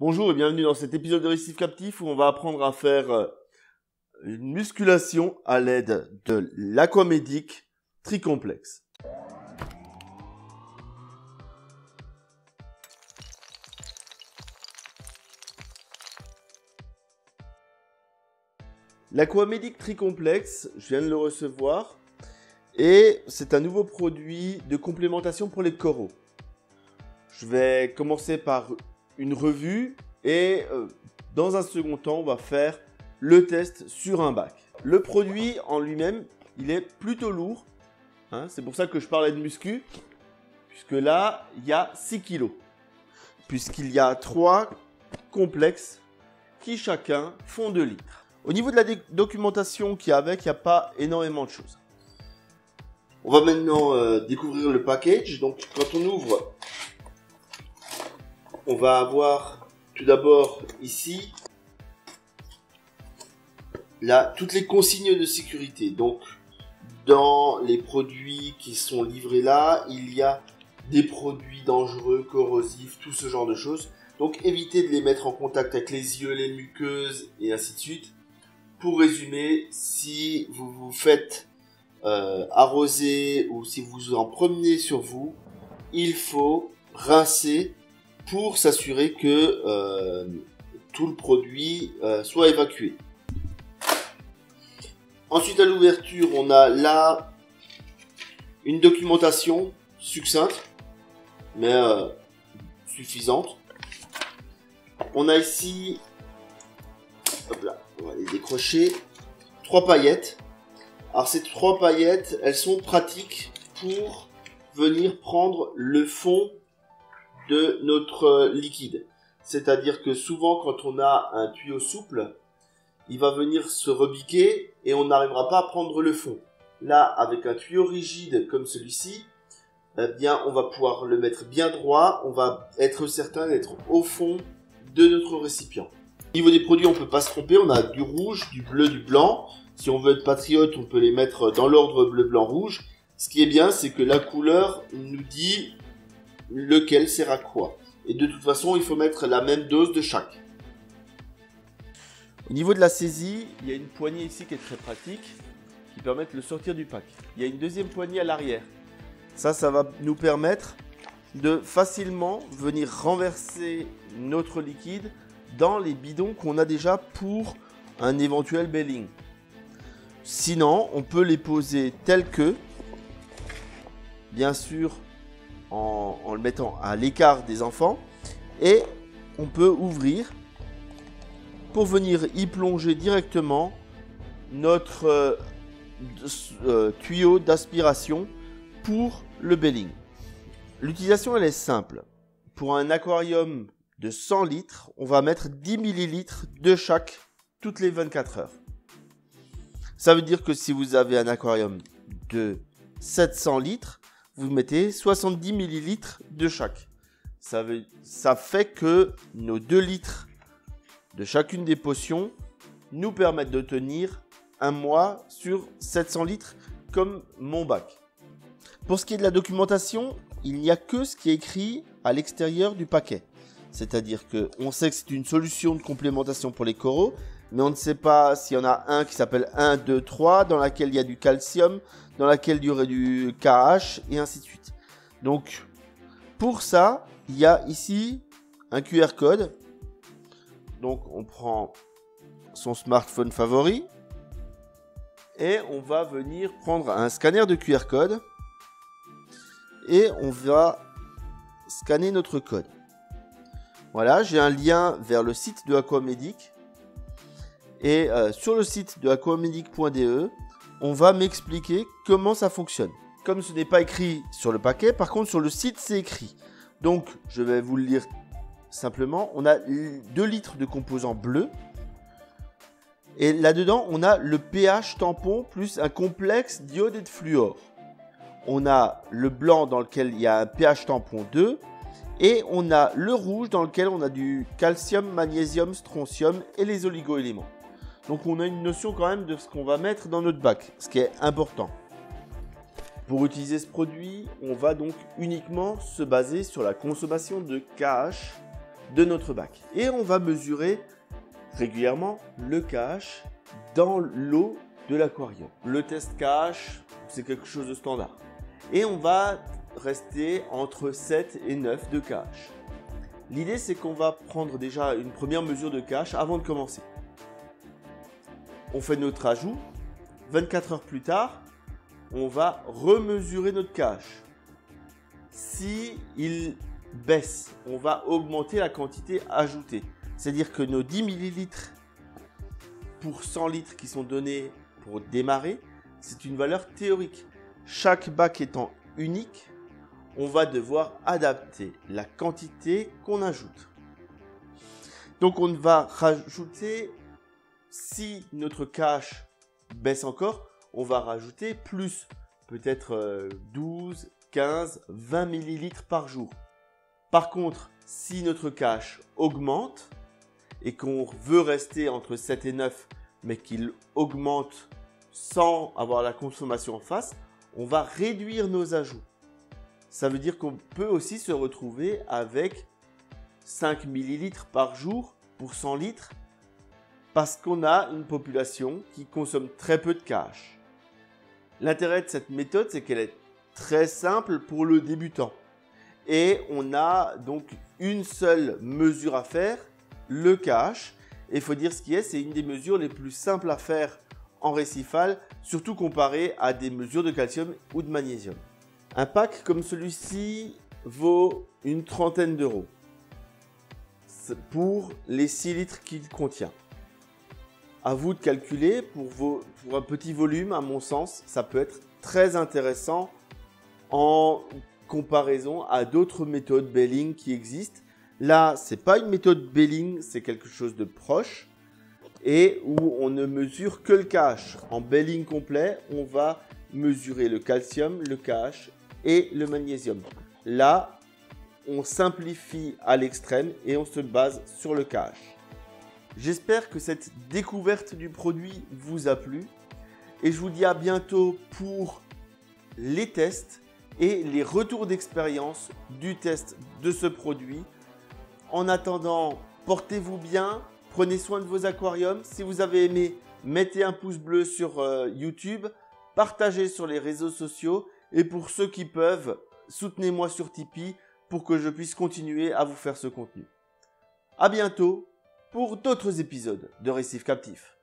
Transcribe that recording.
Bonjour et bienvenue dans cet épisode de Récif Captif où on va apprendre à faire une musculation à l'aide de l'Aquamedic Tricomplex. L'Aquamedic Tricomplex, je viens de le recevoir et c'est un nouveau produit de complémentation pour les coraux. Je vais commencer par une revue et dans un second temps, on va faire le test sur un bac. Le produit en lui-même, il est plutôt lourd. C'est pour ça que je parlais de muscu, puisque là, il y a 6 kg. Puisqu'il y a 3 complexes qui chacun font 2 litres. Au niveau de la documentation qu'il y a avec, il n'y a pas énormément de choses. On va maintenant découvrir le package. Donc quand on ouvre, on va avoir tout d'abord ici là toutes les consignes de sécurité. Donc dans les produits qui sont livrés là, il y a des produits dangereux, corrosifs, tout ce genre de choses. Donc évitez de les mettre en contact avec les yeux, les muqueuses et ainsi de suite. Pour résumer, si vous vous faites arroser ou si vous en promenez sur vous, il faut rincer pour s'assurer que tout le produit soit évacué. Ensuite, à l'ouverture, on a là une documentation succincte, mais suffisante. On a ici, hop là, on va les décrocher, 3 paillettes. Alors ces 3 paillettes, elles sont pratiques pour venir prendre le fond de notre liquide. C'est-à-dire que souvent quand on a un tuyau souple, il va venir se rebiquer et on n'arrivera pas à prendre le fond. Là, avec un tuyau rigide comme celui-ci, eh bien, on va pouvoir le mettre bien droit, on va être certain d'être au fond de notre récipient. Au niveau des produits, on ne peut pas se tromper, on a du rouge, du bleu, du blanc. Si on veut être patriote, on peut les mettre dans l'ordre bleu, blanc, rouge. Ce qui est bien, c'est que la couleur nous dit lequel sert à quoi. Et de toute façon, il faut mettre la même dose de chaque. Au niveau de la saisie, il y a une poignée ici qui est très pratique, qui permet de le sortir du pack. Il y a une deuxième poignée à l'arrière. Ça va nous permettre de facilement venir renverser notre liquide dans les bidons qu'on a déjà pour un éventuel belling. Sinon, on peut les poser tels que, bien sûr, en le mettant à l'écart des enfants, et on peut ouvrir pour venir y plonger directement notre tuyau d'aspiration pour le belling. L'utilisation elle est simple. Pour un aquarium de 100 litres, on va mettre 10 ml de chaque toutes les 24 heures. Ça veut dire que si vous avez un aquarium de 700 litres, vous mettez 70 ml de chaque. Ça fait que nos 2 litres de chacune des potions nous permettent de tenir un mois sur 700 litres comme mon bac. Pour ce qui est de la documentation, il n'y a que ce qui est écrit à l'extérieur du paquet. C'est-à-dire qu'on sait que c'est une solution de complémentation pour les coraux, mais on ne sait pas s'il y en a un qui s'appelle 1, 2, 3, dans laquelle il y a du calcium, dans laquelle il y aurait du KH, et ainsi de suite. Donc, pour ça, il y a ici un QR code. Donc, on prend son smartphone favori et on va venir prendre un scanner de QR code et on va scanner notre code. Voilà, j'ai un lien vers le site de Aquamedic. Et sur le site de aquamedic.de, on va m'expliquer comment ça fonctionne. Comme ce n'est pas écrit sur le paquet, par contre sur le site c'est écrit. Donc je vais vous le lire simplement. On a 2 litres de composants bleus. Et là-dedans, on a le pH tampon plus un complexe d'iode et de fluor. On a le blanc dans lequel il y a un pH tampon 2. Et on a le rouge dans lequel on a du calcium, magnésium, strontium et les oligo-éléments. Donc on a une notion quand même de ce qu'on va mettre dans notre bac, ce qui est important. Pour utiliser ce produit, on va donc uniquement se baser sur la consommation de KH de notre bac. Et on va mesurer régulièrement le KH dans l'eau de l'aquarium. Le test KH, c'est quelque chose de standard. Et on va rester entre 7 et 9 de KH. L'idée, c'est qu'on va prendre déjà une première mesure de KH avant de commencer. On fait notre ajout. 24 heures plus tard, on va remesurer notre KH. Si il baisse, on va augmenter la quantité ajoutée. C'est-à-dire que nos 10 ml pour 100 litres qui sont donnés pour démarrer, c'est une valeur théorique. Chaque bac étant unique, on va devoir adapter la quantité qu'on ajoute. Donc on va rajouter, si notre KH baisse encore, on va rajouter plus, peut-être 12, 15, 20 ml par jour. Par contre, si notre KH augmente et qu'on veut rester entre 7 et 9, mais qu'il augmente sans avoir la consommation en face, on va réduire nos ajouts. Ça veut dire qu'on peut aussi se retrouver avec 5 ml par jour pour 100 litres parce qu'on a une population qui consomme très peu de KH. L'intérêt de cette méthode, c'est qu'elle est très simple pour le débutant. Et on a donc une seule mesure à faire, le KH. Et il faut dire ce qui est, c'est une des mesures les plus simples à faire en récifal, surtout comparé à des mesures de calcium ou de magnésium. Un pack comme celui-ci vaut une trentaine d'euros pour les 6 litres qu'il contient. À vous de calculer, pour un petit volume, à mon sens, ça peut être très intéressant en comparaison à d'autres méthodes Belling qui existent. Là, ce n'est pas une méthode Belling, c'est quelque chose de proche et où on ne mesure que le KH. En Belling complet, on va mesurer le calcium, le KH et le magnésium. Là, on simplifie à l'extrême et on se base sur le KH. J'espère que cette découverte du produit vous a plu et je vous dis à bientôt pour les tests et les retours d'expérience du test de ce produit. En attendant, portez-vous bien, prenez soin de vos aquariums. Si vous avez aimé, mettez un pouce bleu sur YouTube, partagez sur les réseaux sociaux et pour ceux qui peuvent, soutenez-moi sur Tipeee pour que je puisse continuer à vous faire ce contenu. À bientôt pour d'autres épisodes de Récif Captif.